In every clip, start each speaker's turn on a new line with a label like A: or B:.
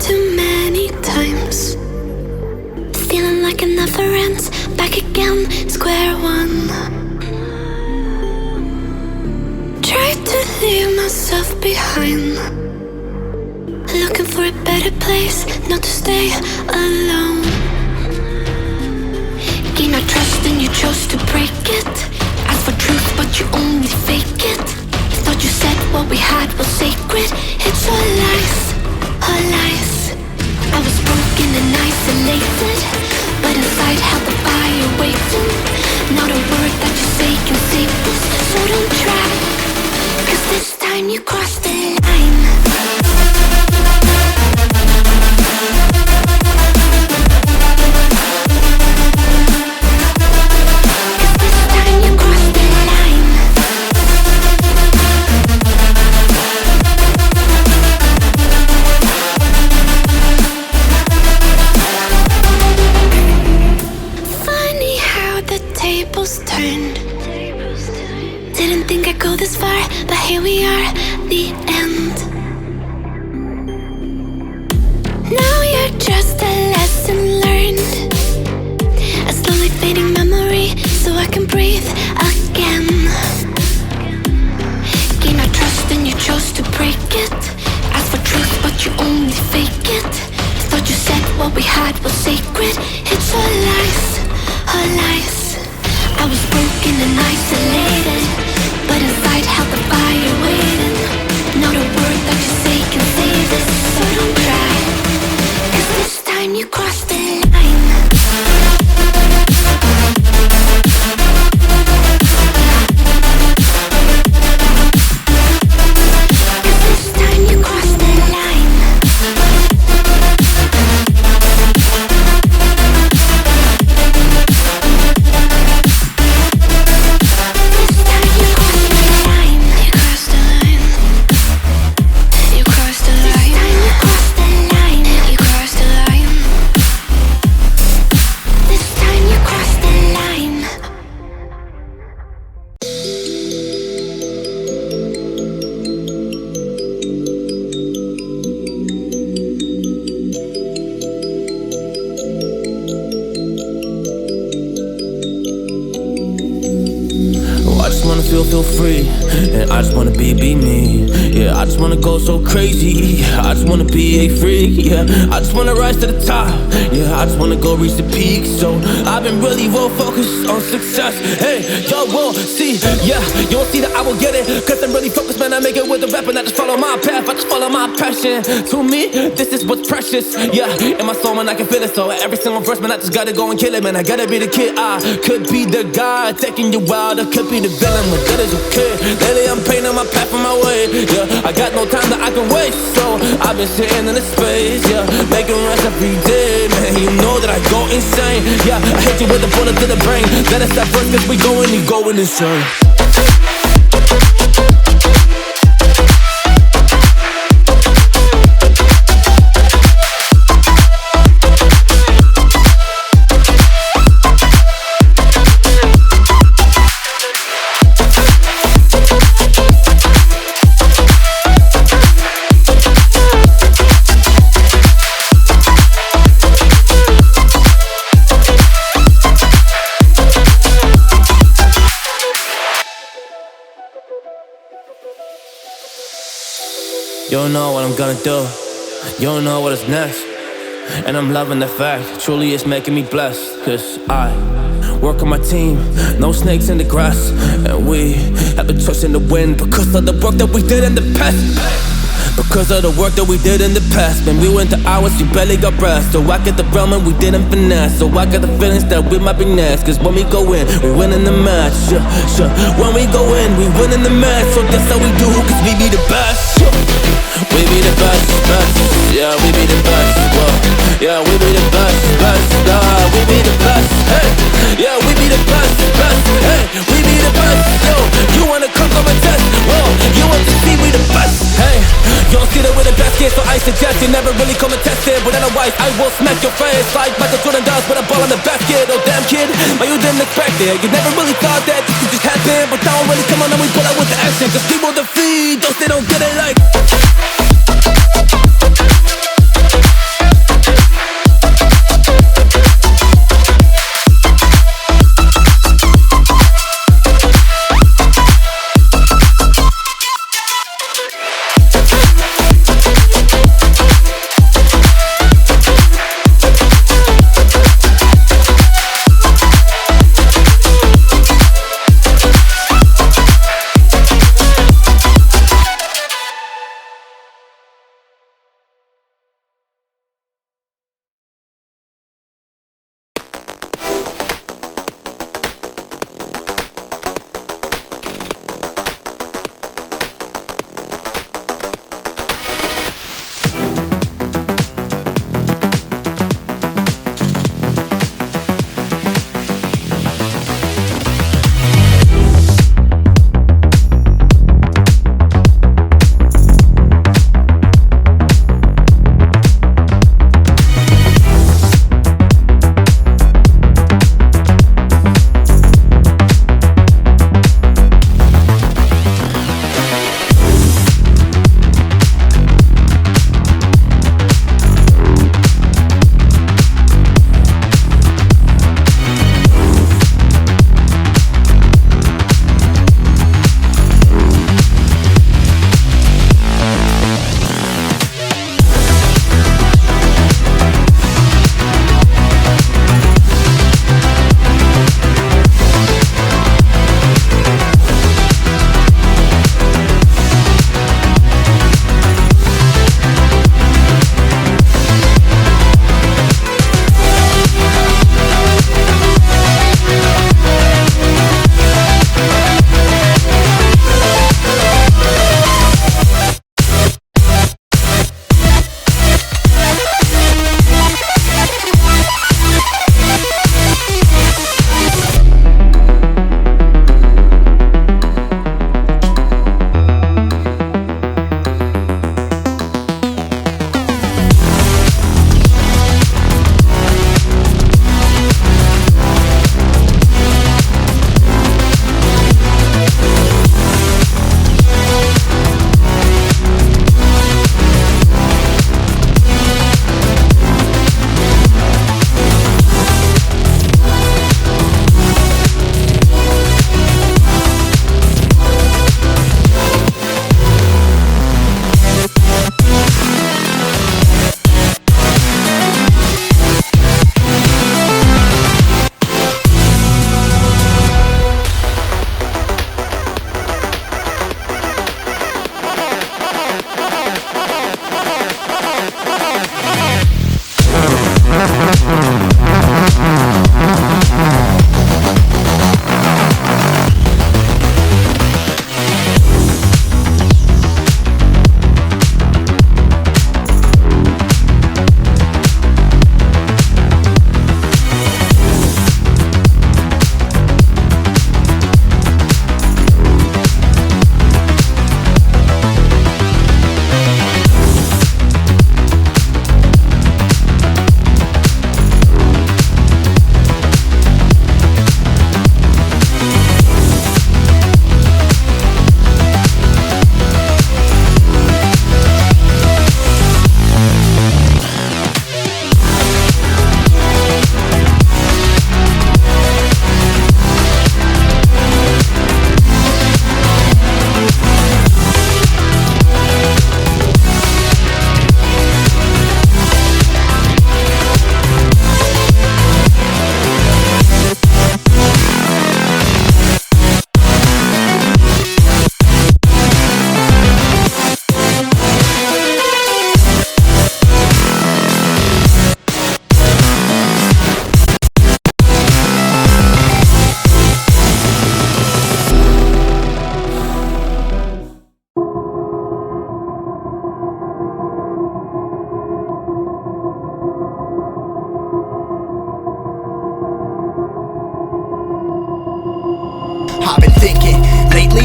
A: too many times, feeling like it never ends. Back again, square one. Try to leave myself behind, looking for a better place, not to stay alone. Gain our trust and you chose to break it. Ask for truth but you only fake it. You thought you said what we had was sacred. It's all lies, all lies. I was broken and isolated, but inside held the fire waiting. Not a word that you say can save this, so don't try, 'cause this time you crossed the line. Turned. Didn't think I'd go this far, but here we are, the end. Now you're just a lesson learned, a slowly fading memory, so I can breathe again. Gain our trust and you chose to break it. Ask for truth but you only fake it. Thought you said what we had was sacred. It's all lies, all lies. I was broken and isolated, but inside held the fire waiting. Not a word that you say can save this, so don't cry, 'cause this time you crossed the line.
B: Feel free, and I just wanna be me. Yeah, I just wanna go so crazy. I just wanna be a freak. Yeah, I just wanna rise to the top. Yeah, I just wanna go reach the peak. So I've been really well focused on success. Hey, y'all will see. Yeah, you won't see that I will get it, 'cause I'm really focused, man. I make it with the rap and I just follow my path. I just follow my passion. To me, this is what's precious. Yeah, in my soul, man, I can feel it. So every single verse, man, I just gotta go and kill it, man. I gotta be the kid. I could be the guy taking you wild. I could be the villain, but that is okay. Lately I'm painting my path on my way. Yeah, I got no time that I can waste, so I've been sitting in the space. Yeah, making runs every day, man. You know that I go insane. Yeah, I hit you with a bullet to the brain. Let us stop first, 'cause we going insane. You don't know what I'm gonna do, you don't know what is next. And I'm loving the fact, truly it's making me blessed. 'Cause I work on my team, no snakes in the grass. And we have been trust in the wind because of the work that we did in the past. Because of the work that we did in the past. When we went to hours, you barely got breath. So I get the realm and we didn't finesse. So I got the feelings that we might be next. 'Cause when we go in, we win in the match. When we go in, we win in the match. So that's how we do, 'cause we be the best. We be the best, best. Yeah, we be the best. Whoa. Yeah, we be the best, best. We be the best. Hey, yeah, we be the best, best. Hey, we be the best. Yo, you wanna come a test? Whoa, you want to see we the best? Hey, you don't see that we're the best kid, so I suggest you never really come and test it. But otherwise, I will smack your face like Michael Jordan does with a ball in the basket. Oh damn kid, but you didn't expect it. You never really thought that this could just happen. But now I'm really come on and we pull out with the action. 'Cause people defeat those they don't get it like.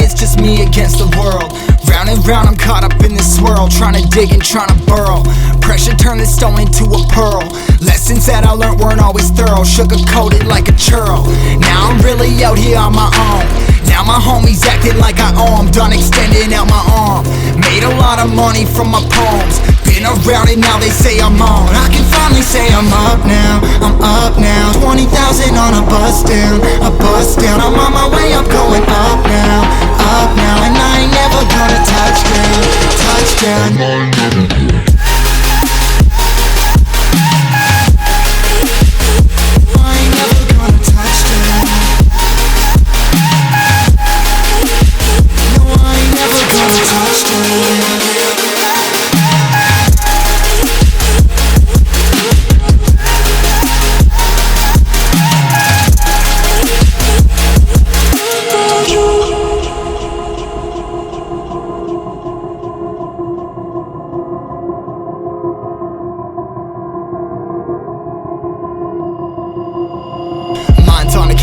C: it's just me against the world. Round and round I'm caught up in this swirl, trying to dig and trying to burrow. Pressure turned this stone into a pearl. Lessons that I learned weren't always thorough, sugar-coated like a churl. Now I'm really out here on my own. Now my homies acting like I owe 'em. Done extending out my arm. Made a lot of money from my poems. Been around it, now they say I'm on. I can finally say I'm up now. I'm up now. 20,000 on a bus down. A bus down. I'm on my way up, going up now. Up now. And I ain't never gonna touch down. Touchdown.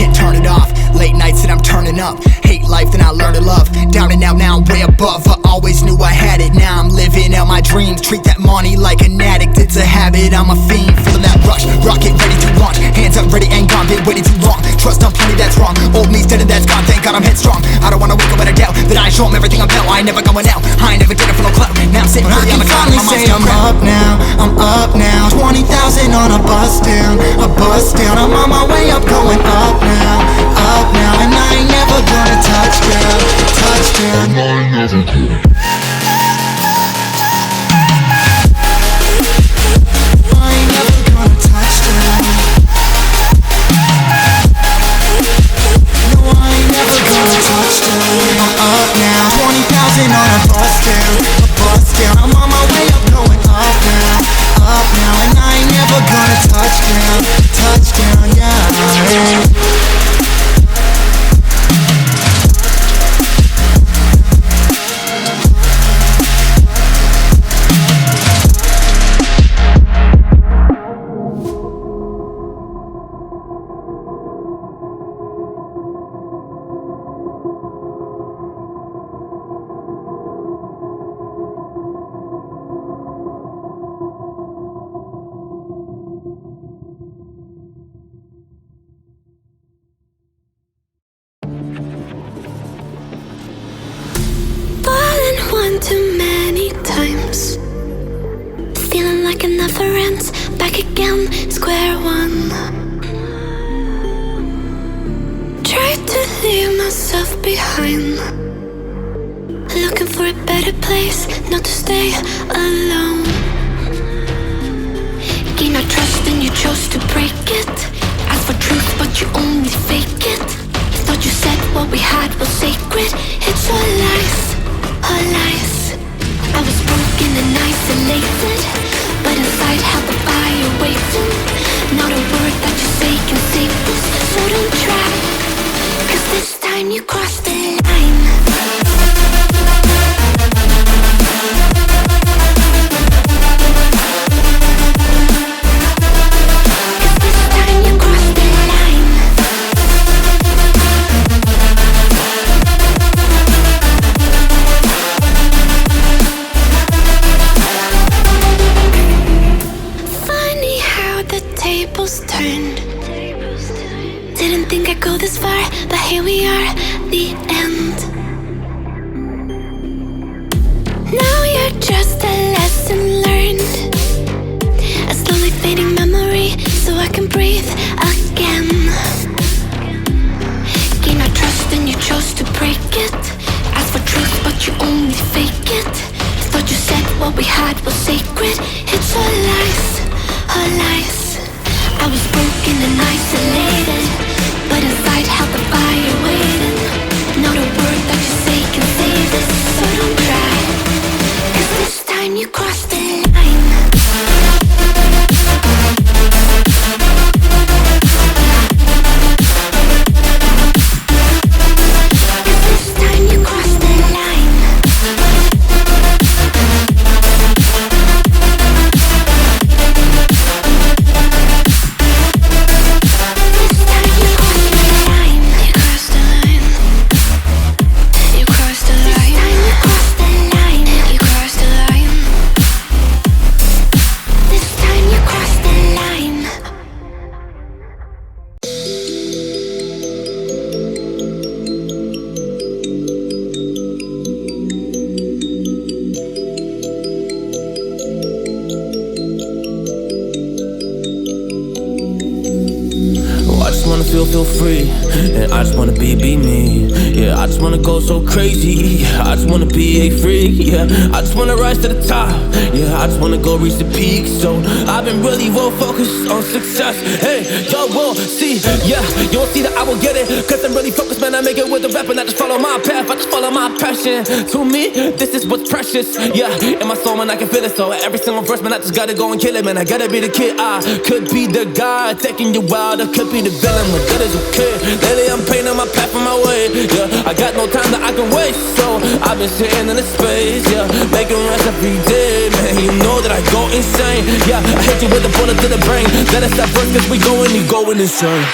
C: Can't turn it off. Late nights and I'm turning up. Hate life, then I learn to love. Down and out, now I'm way above. I always knew I had it. Now I'm living out my dreams. Treat that money like an addict. It's a habit, I'm a fiend. Feeling that rush, rocket ready to launch. Hands up, ready and gone. Been waiting too long. Trust on plenty, that's wrong. Old me's dead and that's gone. Thank God I'm headstrong. I don't wanna wake up with a doubt that I show 'em everything I'm about. I ain't never going out. I ain't never getting for no clout. Now I'm sitting pretty on the cloud. I'm say I'm up now. I'm up now. 20,000 on a bus down. A bus down. I'm on my way up, going up now. Up now, and I ain't never gonna touch down. Touchdown. And I ain't never gonna. I ain't never gonna touch down. No, I ain't never gonna touch down. I'm up now, 20,000 on a bus down. A bus down, I'm on my way up, going up now. Up now, and I ain't never gonna touch down. Touchdown, yeah.
A: Too many times, feeling like it never ends. Back again, square one. Tried to leave myself behind, looking for a better place, not to stay alone. Gain our trust and you chose to break it. Asked for truth but you only fake it. Thought you said what we had was sacred. It's all lies, all lies. I was broken and isolated, but inside held the fire waiting. Not a word that you say can save this, so don't try, 'cause this time you crossed the line. Didn't think I'd go this far, but here we are, the end. Now you're just a lesson learned, a slowly fading memory, so I can breathe again. Gain our trust and you chose to break it. Asked for truth but you only fake it. Thought you said what we had was sacred. It's all lies, all lies. I was broken and isolated, but inside held the fire waiting. Not a word that you say can save this, so don't try, 'cause this time you crossed the line. You
B: really be me. Yeah, I just wanna go so crazy. Yeah, I just wanna be a freak. Yeah, I just wanna rise to the top. Yeah, I just wanna go reach the peak. So I've been really well focused on success. Hey, y'all will see. Yeah, you won't see that I will get it. Cause I'm really focused, man. I make it with the rap and I just follow my path. I just follow my passion. To me, this is what's precious. Yeah, in my soul, man, I can feel it. So every single verse, man, I just gotta go and kill it, man. I gotta be the kid. I could be the guy taking you wild. I could be the villain, but that is okay. Lately, I'm painting my path on my way. Yeah, I got no time that I can waste. So I've been sitting in the space. Yeah, making rest every day, man. You know that I go insane. Yeah, I hit you with a bullet to the brain. Let us stop first, cause we going, you going insane.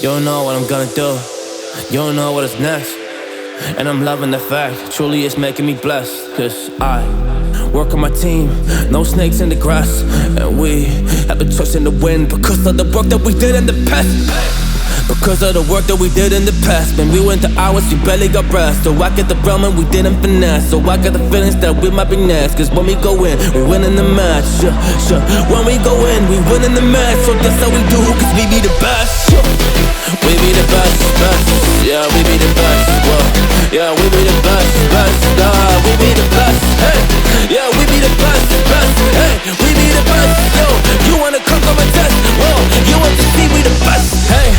B: You don't know what I'm gonna do. You don't know what is next. And I'm loving the fact, truly it's making me blessed. Cause I work on my team, no snakes in the grass. And we have been trusting the wind because of the work that we did in the past. Because of the work that we did in the past. Man, we went to hours, we barely got rest. So I get the realm and we didn't finesse. So I got the feelings that we might be next. Cause when we go in, we win in the match. When we go in, we win in the match. So that's how we do, cause we be the best. We be the best, best. Yeah, we be the best. Whoa. Yeah, we be the best, best. We be the best. Hey, yeah, we be the best, best. Hey, we be the best. Yo, you wanna come on my test? Whoa, you want to see we the best? Hey,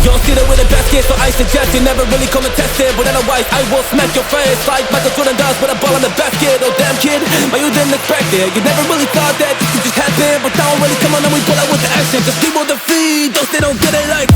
B: you don't see that we're the best kid, so I suggest you never really come and test it. But otherwise, I will smack your face like Michael Jordan does with a ball in the basket. Oh damn kid, but you didn't expect it. You never really thought that this could just happen. But now I'm really coming and we pull out with the action. Cause people defeat those they don't get it like.